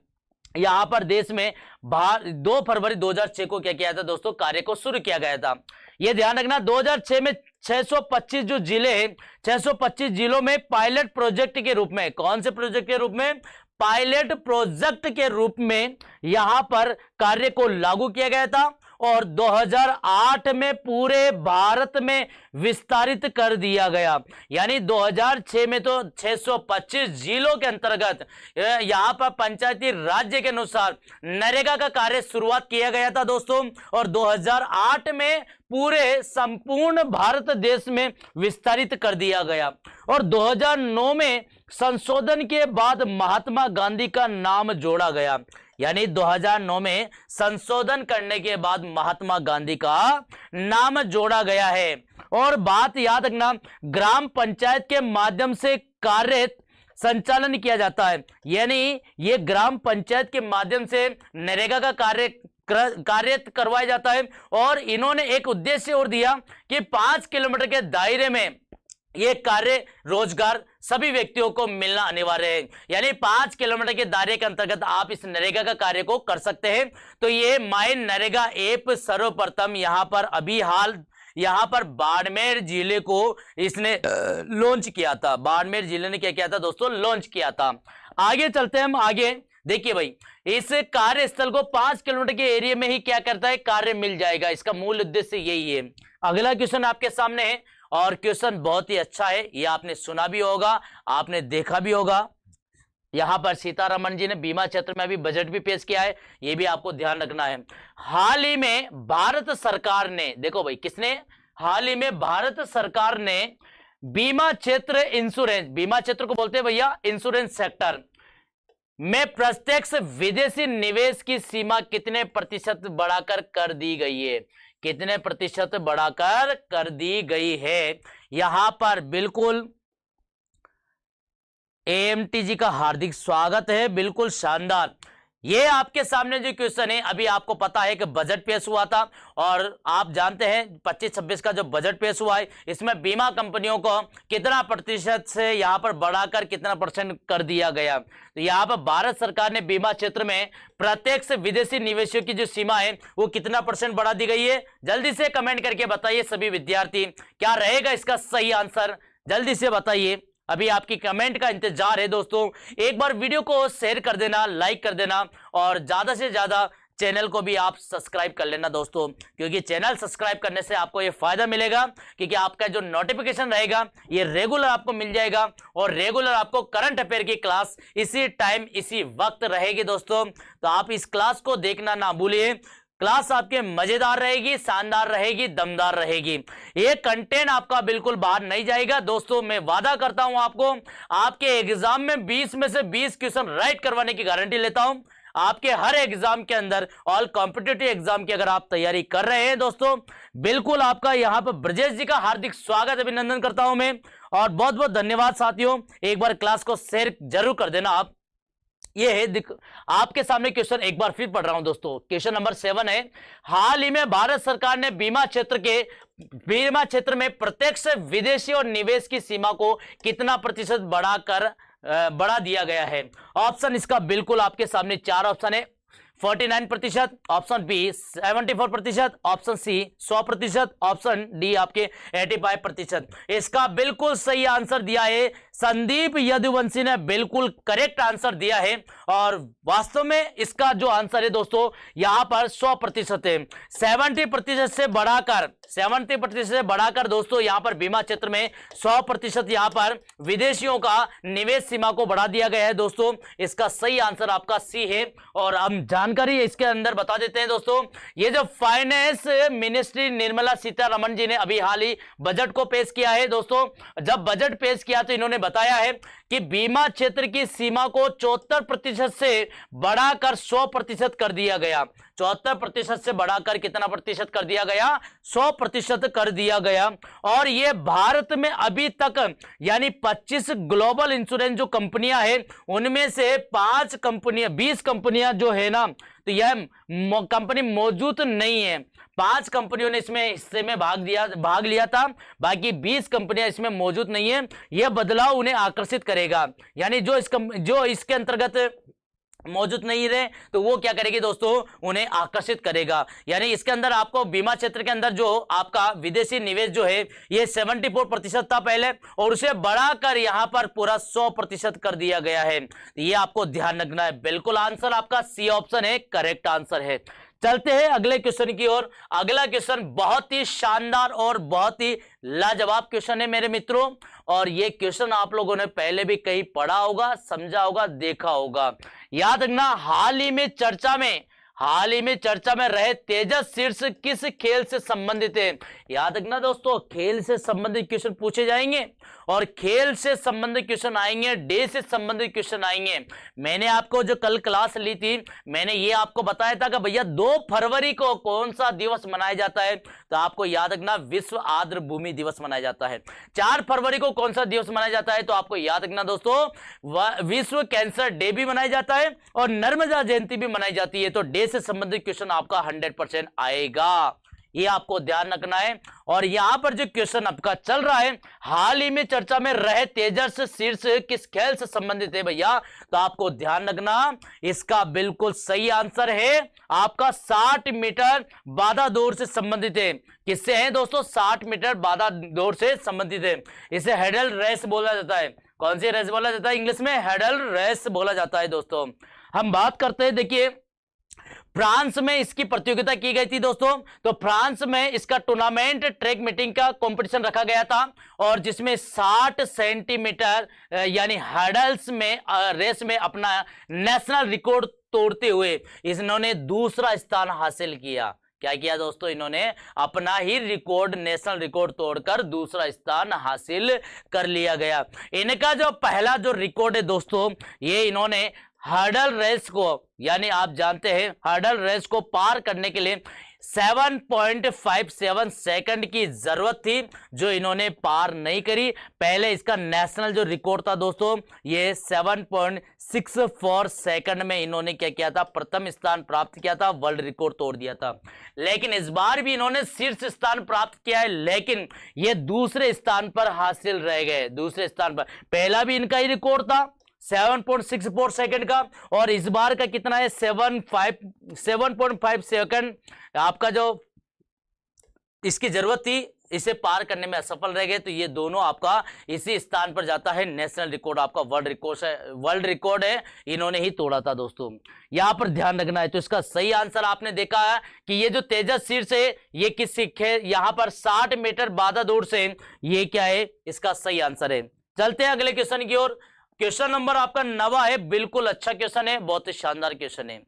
यहां पर देश में 2 फरवरी 2006 को क्या किया था दोस्तों? कार्य को शुरू किया गया था। यह ध्यान रखना, 2006 में 625 जो जिले हैं, 625 जिलों में पायलट प्रोजेक्ट के रूप में, कौन से प्रोजेक्ट के रूप में? पायलट प्रोजेक्ट के रूप में यहां पर कार्य को लागू किया गया था। और 2008 में पूरे भारत में विस्तारित कर दिया गया। यानी 2006 में तो 625 जिलों के अंतर्गत यहां पर पंचायती राज्य के अनुसार नरेगा का कार्य शुरुआत किया गया था दोस्तों, और 2008 में पूरे संपूर्ण भारत देश में विस्तारित कर दिया गया। और 2009 में संशोधन के बाद महात्मा गांधी का नाम जोड़ा गया। यानी 2009 में संशोधन करने के बाद महात्मा गांधी का नाम जोड़ा गया है। और बात याद रखना, ग्राम पंचायत के माध्यम से कार्य संचालन किया जाता है। यानी ये ग्राम पंचायत के माध्यम से नरेगा का कार्य करवाया जाता है। और इन्होंने एक उद्देश्य और दिया कि 5 किलोमीटर के दायरे में ये कार्य रोजगार सभी व्यक्तियों को मिलना अनिवार्य है। यानी 5 किलोमीटर के दायरे के अंतर्गत आप इस नरेगा का कार्य को कर सकते हैं। तो ये माई नरेगा ऐप सर्वप्रथम यहाँ पर बाड़मेर जिले को इसने लॉन्च किया था। बाड़मेर जिले ने क्या किया था दोस्तों? लॉन्च किया था। आगे चलते हैं हम आगे। देखिए भाई, इस कार्यस्थल को 5 किलोमीटर के एरिया में ही क्या करता है? कार्य मिल जाएगा। इसका मूल उद्देश्य यही है। अगला क्वेश्चन आपके सामने है, और क्वेश्चन बहुत ही अच्छा है। ये आपने सुना भी होगा, आपने देखा भी होगा। यहां पर सीतारमण जी ने बीमा क्षेत्र में अभी बजट भी पेश किया है, ये भी आपको ध्यान रखना है। हाल ही में भारत सरकार ने, देखो भाई किसने? हाल ही में भारत सरकार ने बीमा क्षेत्र इंश्योरेंस, बीमा क्षेत्र को बोलते हैं भैया इंश्योरेंस सेक्टर में प्रत्यक्ष विदेशी निवेश की सीमा कितने प्रतिशत बढ़ाकर कर दी गई है? कितने प्रतिशत बढ़ाकर कर दी गई है? यहां पर बिल्कुल एएमटी जी का हार्दिक स्वागत है, बिल्कुल शानदार। ये आपके सामने जो क्वेश्चन है, अभी आपको पता है कि बजट पेश हुआ था, और आप जानते हैं 25-26 का जो बजट पेश हुआ है, इसमें बीमा कंपनियों को कितना प्रतिशत से यहां पर बढ़ाकर कितना % कर दिया गया। तो यहां पर भारत सरकार ने बीमा क्षेत्र में प्रत्यक्ष विदेशी निवेशों की जो सीमा है वो कितना % बढ़ा दी गई है? जल्दी से कमेंट करके बताइए सभी विद्यार्थी, क्या रहेगा इसका सही आंसर? जल्दी से बताइए, अभी आपकी कमेंट का इंतजार है दोस्तों। एक बार वीडियो को शेयर कर देना, लाइक कर देना, और ज्यादा से ज्यादा चैनल को भी आप सब्सक्राइब कर लेना दोस्तों, क्योंकि चैनल सब्सक्राइब करने से आपको ये फायदा मिलेगा, क्योंकि आपका जो नोटिफिकेशन रहेगा ये रेगुलर आपको मिल जाएगा, और रेगुलर आपको करंट अफेयर की क्लास इसी टाइम इसी वक्त रहेगी दोस्तों। तो आप इस क्लास को देखना ना भूलिए। क्लास आपके मजेदार रहेगी, शानदार रहेगी, दमदार रहेगी। ये कंटेंट आपका बिल्कुल बाहर नहीं जाएगा दोस्तों। मैं वादा करता हूं आपको, आपके एग्जाम में 20 में से 20 क्वेश्चन राइट करवाने की गारंटी लेता हूं। आपके हर एग्जाम के अंदर, ऑल कॉम्पिटिटिव एग्जाम की अगर आप तैयारी कर रहे हैं दोस्तों, बिल्कुल आपका यहां पर ब्रजेश जी का हार्दिक स्वागत, अभिनंदन करता हूं मैं, और बहुत बहुत धन्यवाद साथियों। एक बार क्लास को शेयर जरूर कर देना आप। ये है आपके सामने क्वेश्चन, एक बार फिर पढ़ रहा हूं दोस्तों। क्वेश्चन नंबर 7 है, हाल ही में भारत सरकार ने बीमा क्षेत्र में प्रत्यक्ष विदेशी और निवेश की सीमा को कितना प्रतिशत बढ़ा दिया गया है? ऑप्शन इसका बिल्कुल आपके सामने 4 ऑप्शन है। 49%, option B 74%, option C 100%, option D आपके 85%। इसका बिल्कुल सही आंसर दिया है संदीप यदुवंशी ने, बिल्कुल करेक्ट आंसर दिया है। और वास्तव में इसका जो आंसर है दोस्तों यहां पर 100% है। 70% से बढ़ाकर दोस्तों यहां पर बीमा क्षेत्र में 100% यहां पर विदेशियों का निवेश सीमा को बढ़ा दिया गया है दोस्तों। इसका सही आंसर आपका सी है। और हम जानकारी इसके अंदर बता देते हैं दोस्तों, ये जो फाइनेंस मिनिस्ट्री निर्मला सीतारमण जी ने अभी हाल ही बजट को पेश किया है दोस्तों। जब बजट पेश किया तो इन्होंने बताया है कि बीमा क्षेत्र की सीमा को 74% से बढ़ाकर 100% कर दिया गया। 74% से बढ़ाकर कितना प्रतिशत कर दिया गया? 100% कर दिया गया। और ये भारत में अभी तक यानी 25 ग्लोबल इंश्योरेंस जो कंपनियां हैं उनमें से 20 कंपनियां जो है ना, तो यह कंपनी मौजूद नहीं है। 5 कंपनियों ने इसमें हिस्से में भाग लिया था, बाकी 20 कंपनियां इसमें मौजूद नहीं है। यह बदलाव उन्हें आकर्षित करेगा, यानी जो इसके अंतर्गत मौजूद नहीं रहे तो वो क्या करेगी दोस्तों? उन्हें आकर्षित करेगा। यानी इसके अंदर आपको बीमा क्षेत्र के अंदर जो आपका विदेशी निवेश जो है ये 74% था पहले, और उसे बढ़ाकर यहां पर पूरा 100% कर दिया गया है। ये आपको ध्यान रखना है। बिल्कुल आंसर आपका सी ऑप्शन है, करेक्ट आंसर है। चलते हैं अगले क्वेश्चन की ओर। अगला क्वेश्चन बहुत ही शानदार और बहुत ही लाजवाब क्वेश्चन है मेरे मित्रों, और ये क्वेश्चन आप लोगों ने पहले भी कहीं पढ़ा होगा, समझा होगा, देखा होगा। याद रखना, हाल ही में चर्चा में रहे तेजस शीर्ष किस खेल से संबंधित है। याद रखना दोस्तों, खेल से संबंधित क्वेश्चन पूछे जाएंगे, और खेल से संबंधित क्वेश्चन आएंगे, डे से संबंधित क्वेश्चन आएंगे। मैंने आपको जो कल क्लास ली थी, मैंने ये आपको बताया था कि भैया 2 फरवरी को कौन सा दिवस मनाया जाता है, तो आपको याद रखना विश्व आर्द्र भूमि दिवस मनाया जाता है। 4 फरवरी को कौन सा दिवस मनाया जाता है, तो आपको याद रखना दोस्तों विश्व कैंसर डे भी मनाया जाता है और नर्मदा जयंती भी मनाई जाती है। तो डे से संबंधित क्वेश्चन आपका 100% आएगा, ये आपको ध्यान रखना है। और यहां पर जो क्वेश्चन आपका चल रहा है, हाल ही में चर्चा में रहे तेजस शीर्ष किस खेल से संबंधित है भैया, तो आपको ध्यान रखना, इसका बिल्कुल सही आंसर है आपका 60 मीटर बाधा दौड़ से संबंधित है। किससे है दोस्तों? 60 मीटर बाधा दौड़ से संबंधित है। इसे हेडल रेस बोला जाता है। कौन सी रेस बोला जाता है? इंग्लिश में हेडल रेस बोला जाता है। दोस्तों हम बात करते हैं, देखिए फ्रांस में इसकी प्रतियोगिता की गई थी दोस्तों। तो फ्रांस में इसका टूर्नामेंट ट्रैक मीटिंग का कंपटीशन रखा गया था, और जिसमें 60 सेंटीमीटर यानी हर्डल्स में रेस में अपना नेशनल रिकॉर्ड तोड़ते हुए इन्होंने दूसरा स्थान हासिल किया। क्या किया दोस्तों? इन्होंने अपना ही रिकॉर्ड, नेशनल रिकॉर्ड तोड़कर दूसरा स्थान हासिल कर लिया गया। इनका जो पहला जो रिकॉर्ड है दोस्तों, ये इन्होंने हर्डल रेस को, यानी आप जानते हैं हर्डल रेस को पार करने के लिए 7.57 सेकंड की जरूरत थी, जो इन्होंने पार नहीं करी। पहले इसका नेशनल जो रिकॉर्ड था दोस्तों, ये 7.64 सेकंड में इन्होंने क्या किया था? प्रथम स्थान प्राप्त किया था, वर्ल्ड रिकॉर्ड तोड़ दिया था। लेकिन इस बार भी इन्होंने शीर्ष स्थान प्राप्त किया है, लेकिन ये दूसरे स्थान पर हासिल रह गए। दूसरे स्थान पर, पहला भी इनका ही रिकॉर्ड था 7.64 सेकंड का, और इस बार का कितना है? 7.5 सेकंड आपका जो इसकी जरूरत थी, इसे पार करने में असफल रह गए। तो ये दोनों आपका इसी स्थान पर जाता है। नेशनल रिकॉर्ड आपका वर्ल्ड रिकॉर्ड है, इन्होंने ही तोड़ा था दोस्तों। यहां पर ध्यान रखना है। तो इसका सही आंसर आपने देखा है कि ये जो तेजस शीर्ष है, ये किस यहां पर 60 मीटर बाधा दौड़ से, ये क्या है? इसका सही आंसर है। चलते हैं अगले क्वेश्चन की ओर। क्वेश्चन नंबर आपका 9 है। बिल्कुल अच्छा क्वेश्चन है, बहुत ही शानदार क्वेश्चन है।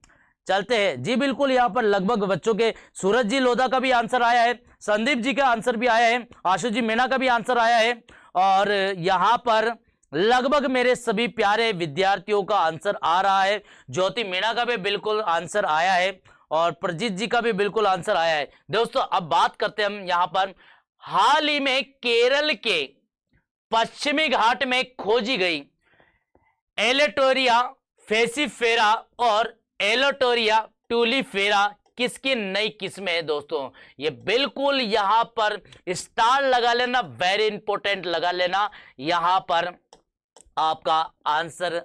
चलते हैं जी। बिल्कुल यहां पर लगभग बच्चों के सूरज जी लोधा का भी आंसर आया है, संदीप जी का आंसर भी आया है, आशु जी मीणा का भी आंसर आया है, और यहां पर लगभग मेरे सभी प्यारे विद्यार्थियों का आंसर आ रहा है। ज्योति मीणा का भी बिल्कुल आंसर आया है, और प्रजीत जी का भी बिल्कुल आंसर आया है। दोस्तों अब बात करते हैं हम यहां पर, हाल ही में केरल के पश्चिमी घाट में खोजी गई एलेटोरिया फेसिफेरा और एलेटोरिया टूलिफेरा किसकी नई किस्म है दोस्तों? ये बिल्कुल यहां पर स्टार लगा लेना, वेरी इंपॉर्टेंट लगा लेना। यहां पर आपका आंसर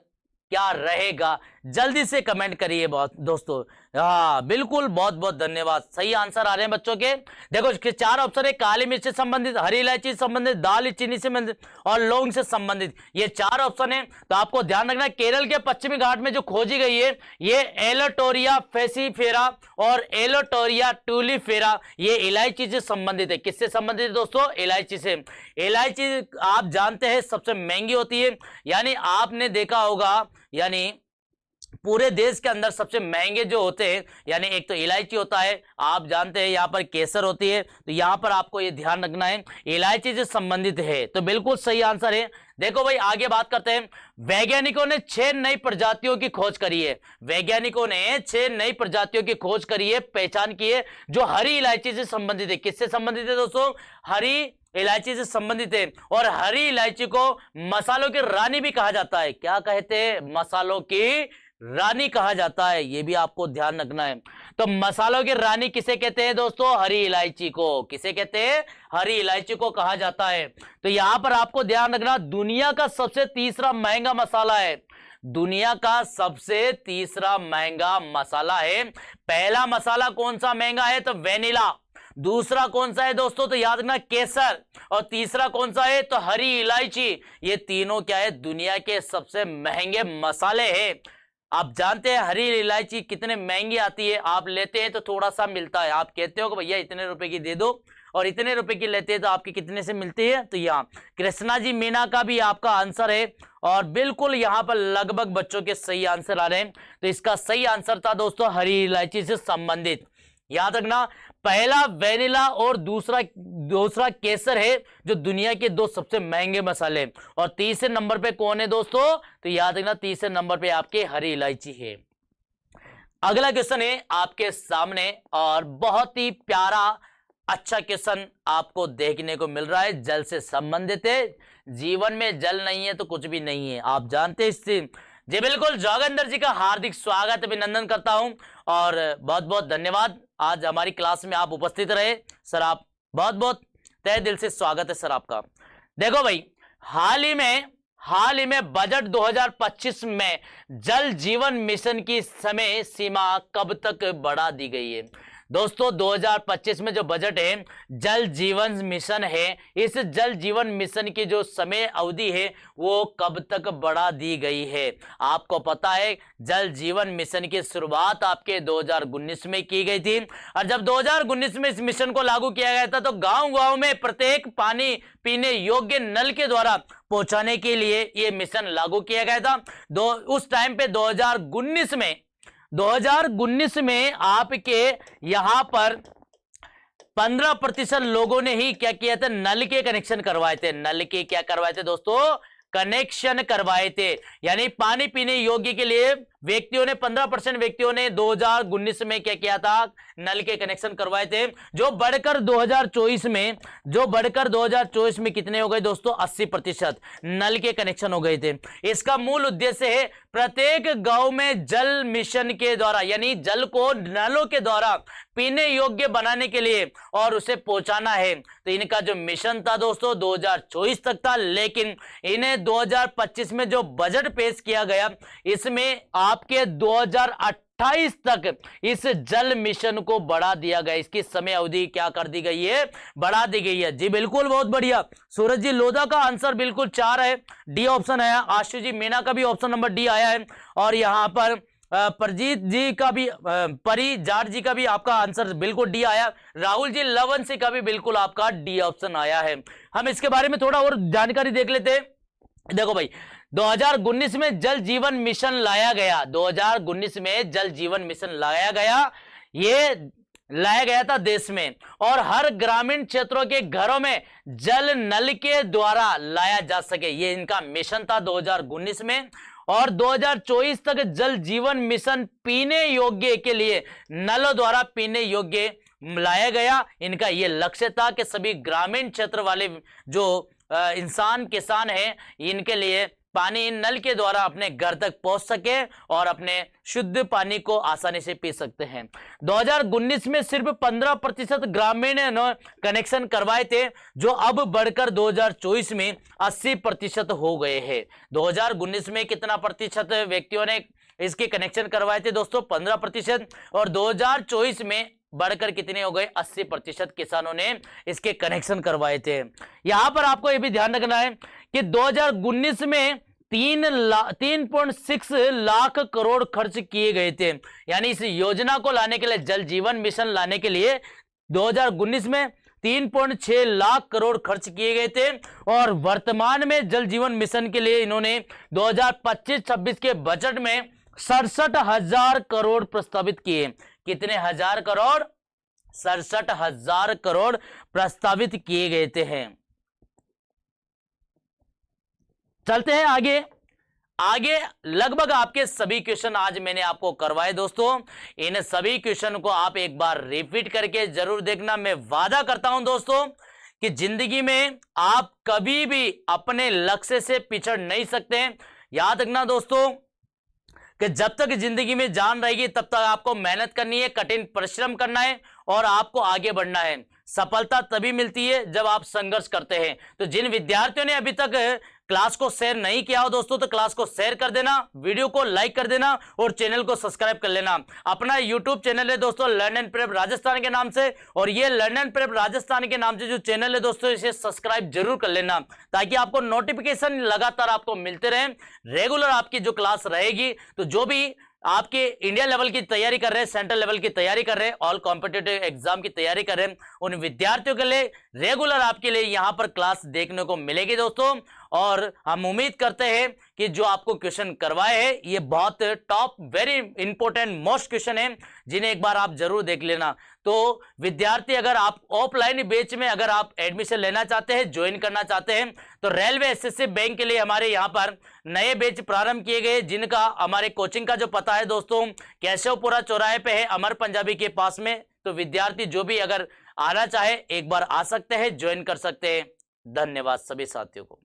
क्या रहेगा? जल्दी से कमेंट करिए दोस्तों। हाँ बिल्कुल, बहुत बहुत धन्यवाद। सही आंसर आ रहे हैं बच्चों के। देखो इसके 4 ऑप्शन है, काली मिर्च से संबंधित, हरी इलायची से संबंधित, दाल चीनी से संबंधित और लौंग से संबंधित, ये 4 ऑप्शन है। तो आपको ध्यान रखना, केरल के पश्चिमी घाट में जो खोजी गई है, ये एलेटोरिया फेसिफेरा और एलेटोरिया टूलिफेरा, ये इलायची से संबंधित है। किससे संबंधित है दोस्तों? इलायची से। इलायची आप जानते हैं सबसे महंगी होती है, यानी आपने देखा होगा, यानी पूरे देश के अंदर सबसे महंगे जो होते हैं, यानी एक तो इलायची होता है, आप जानते हैं यहाँ पर केसर होती है। तो यहाँ पर आपको ये ध्यान रखना है, इलायची से संबंधित है। तो बिल्कुल सही आंसर है। देखो भाई आगे बात करते हैं। वैज्ञानिकों ने 6 नई प्रजातियों की खोज करी है। वैज्ञानिकों ने 6 नई प्रजातियों की खोज करी है, पहचान की है, जो हरी इलायची से संबंधित है। किससे संबंधित है दोस्तों? हरी इलायची से संबंधित है। और हरी इलायची को मसालों की रानी भी कहा जाता है। क्या कहते हैं? मसालों की रानी कहा जाता है। ये भी आपको ध्यान रखना है। तो मसालों की रानी किसे कहते हैं दोस्तों? हरी इलायची को। किसे कहते हैं? हरी इलायची को कहा जाता है। तो यहां पर आपको ध्यान रखना, दुनिया का सबसे तीसरा महंगा मसाला है। दुनिया का सबसे तीसरा महंगा मसाला है। पहला मसाला कौन सा महंगा है? तो वेनिला। दूसरा कौन सा है दोस्तों? तो याद रखना केसर। और तीसरा कौन सा है? तो हरी इलायची। ये तीनों क्या है? दुनिया के सबसे महंगे मसाले हैं। आप जानते हैं हरी इलायची कितने महंगी आती है, आप लेते हैं तो थोड़ा सा मिलता है, आप कहते हो कि भैया इतने रुपए की दे दो और इतने रुपए की लेते हैं तो आपकी कितने से मिलती है। तो यहाँ कृष्णा जी मीना का भी आपका आंसर है और बिल्कुल यहाँ पर लगभग बच्चों के सही आंसर आ रहे हैं। तो इसका सही आंसर था दोस्तों हरी इलायची से संबंधित। याद रखना, पहला वेनिला और दूसरा केसर है जो दुनिया के दो सबसे महंगे मसाले। और तीसरे नंबर पे कौन है दोस्तों? तो याद रखना तीसरे नंबर पे आपके हरी इलायची है। अगला क्वेश्चन है आपके सामने और बहुत ही प्यारा अच्छा क्वेश्चन आपको देखने को मिल रहा है, जल से संबंधित है। जीवन में जल नहीं है तो कुछ भी नहीं है, आप जानते हैं इससे। जी बिल्कुल, जोगेंद्र जी का हार्दिक स्वागत अभिनंदन करता हूं और बहुत बहुत धन्यवाद, आज हमारी क्लास में आप उपस्थित रहे। सर आप बहुत बहुत तहे दिल से स्वागत है सर आपका। देखो भाई, हाल ही में बजट 2025 में जल जीवन मिशन की समय सीमा कब तक बढ़ा दी गई है? दोस्तों 2025 में जो बजट है जल जीवन मिशन है, इस जल जीवन मिशन की जो समय अवधि है वो कब तक बढ़ा दी गई है? आपको पता है जल जीवन मिशन की शुरुआत आपके 2019 में की गई थी और जब 2019 में इस मिशन को लागू किया गया था तो गांव-गांव में प्रत्येक पानी पीने योग्य नल के द्वारा पहुंचाने के लिए ये मिशन लागू किया गया था। उस टाइम पे 2019 में आपके यहां पर 15% लोगों ने ही क्या किया था? नल के कनेक्शन करवाए थे। नल के क्या करवाए थे दोस्तों? कनेक्शन करवाए थे। यानी पानी पीने योग्य के लिए व्यक्तियों ने 15% व्यक्तियों ने 2019 में क्या किया था? नल के कनेक्शन करवाए थे, जो बढ़कर 2024 में कितने हो गए दोस्तों? 80% नल के कनेक्शन हो गए थे। इसका मूल उद्देश्य है प्रत्येक गांव में जल मिशन के द्वारा, यानी जल को नलों के द्वारा पीने योग्य बनाने के लिए और उसे पहुंचाना है। तो इनका जो मिशन था दोस्तों 2024 तक था, लेकिन इन्हें 2025 में जो बजट पेश किया गया इसमें आपके 2028 तक इस जल मिशन को बढ़ा दिया गया। इसकी समय अवधि क्या कर दी गई है? बढ़ा दी गई है। जी बिल्कुल, बहुत बढ़िया। सूरज जी लोधा का आंसर बिल्कुल 4 है, डी ऑप्शन है। आशु जी मीना का भी ऑप्शन नंबर डी आया है और यहां पर परजीत जी का भी, परी जाट जी का भी आपका आंसर बिल्कुल डी आया। राहुल जी लवन से का भी बिल्कुल आपका डी ऑप्शन आया है। हम इसके बारे में थोड़ा और जानकारी देख लेते हैं। देखो भाई, 2019 में जल जीवन मिशन लाया गया। 2019 में जल जीवन मिशन लाया गया, ये लाया गया था देश में और हर ग्रामीण क्षेत्रों के घरों में जल नल के द्वारा लाया जा सके, ये इनका मिशन था 2019 में। और 2024 तक जल जीवन मिशन पीने योग्य के लिए नलों द्वारा पीने योग्य लाया गया। इनका यह लक्ष्य था कि सभी ग्रामीण क्षेत्र वाले जो इंसान किसान हैं इनके लिए पानी नल के द्वारा अपने घर तक पहुंच सके और अपने शुद्ध पानी को आसानी से पी सकते हैं। 2019 में सिर्फ 15% ग्रामीण कनेक्शन करवाए थे, जो अब बढ़कर 2024 में 80% हो गए हैं। 2019 में कितना प्रतिशत व्यक्तियों ने इसके कनेक्शन करवाए थे दोस्तों? 15%। और 2024 में बढ़कर कितने हो गए? 80% किसानों ने इसके कनेक्शन करवाए थे। यहां पर आपको यह भी ध्यान रखना है कि 2019 में 3.6 लाख करोड़ खर्च किए गए थे। यानी इस योजना को लाने के लिए, जल जीवन मिशन लाने के लिए 2019 में 3.6 लाख करोड़ खर्च किए गए थे और वर्तमान में जल जीवन मिशन के लिए इन्होंने 2025-26 के बजट में 67,000 करोड़ प्रस्तावित किए। कितने हजार करोड़? 67,000 करोड़ प्रस्तावित किए गए थे। चलते हैं आगे लगभग आपके सभी क्वेश्चन आज मैंने आपको करवाए दोस्तों। इन सभी क्वेश्चन को आप एक बार रिपीट करके जरूर देखना। मैं वादा करता हूं दोस्तों कि जिंदगी में आप कभी भी अपने लक्ष्य से पिछड़ नहीं सकते। याद रखना दोस्तों कि जब तक जिंदगी में जान रहेगी तब तक आपको मेहनत करनी है, कठिन परिश्रम करना है और आपको आगे बढ़ना है। सफलता तभी मिलती है जब आप संघर्ष करते हैं। तो जिन विद्यार्थियों ने अभी तक क्लास को शेयर नहीं किया हो दोस्तों तो क्लास को शेयर कर देना, वीडियो को लाइक कर देना और चैनल को सब्सक्राइब कर लेना। अपना यूट्यूब चैनल है दोस्तों लर्न एंड प्रेप राजस्थान के नाम से, और ये लर्न एंड प्रेप राजस्थान के नाम से जो चैनल है दोस्तों इसे सब्सक्राइब जरूर कर लेना, ताकि आपको नोटिफिकेशन लगातार आपको मिलते रहे। रेगुलर आपकी जो क्लास रहेगी, तो जो भी आपके इंडिया लेवल की तैयारी कर रहे हैं, सेंट्रल लेवल की तैयारी कर रहे हैं, ऑल कॉम्पिटिटिव एग्जाम की तैयारी कर रहे हैं, उन विद्यार्थियों के लिए रेगुलर आपके लिए यहां पर क्लास देखने को मिलेगी दोस्तों। और हम उम्मीद करते हैं कि जो आपको क्वेश्चन करवाए हैं ये बहुत top very important most question है, जिन्हें एक बार आप जरूर देख लेना। तो विद्यार्थी अगर आप ऑफलाइन बैच में अगर आप एडमिशन लेना चाहते हैं, ज्वाइन करना चाहते हैं, तो रेलवे एसएससी बैंक के लिए हमारे यहाँ पर नए बैच प्रारंभ किए गए, जिनका हमारे कोचिंग का जो पता है दोस्तों केशवपुरा चौराहे पे है, अमर पंजाबी के पास में। तो विद्यार्थी जो भी अगर आना चाहे एक बार आ सकते हैं, ज्वाइन कर सकते हैं। धन्यवाद सभी साथियों को।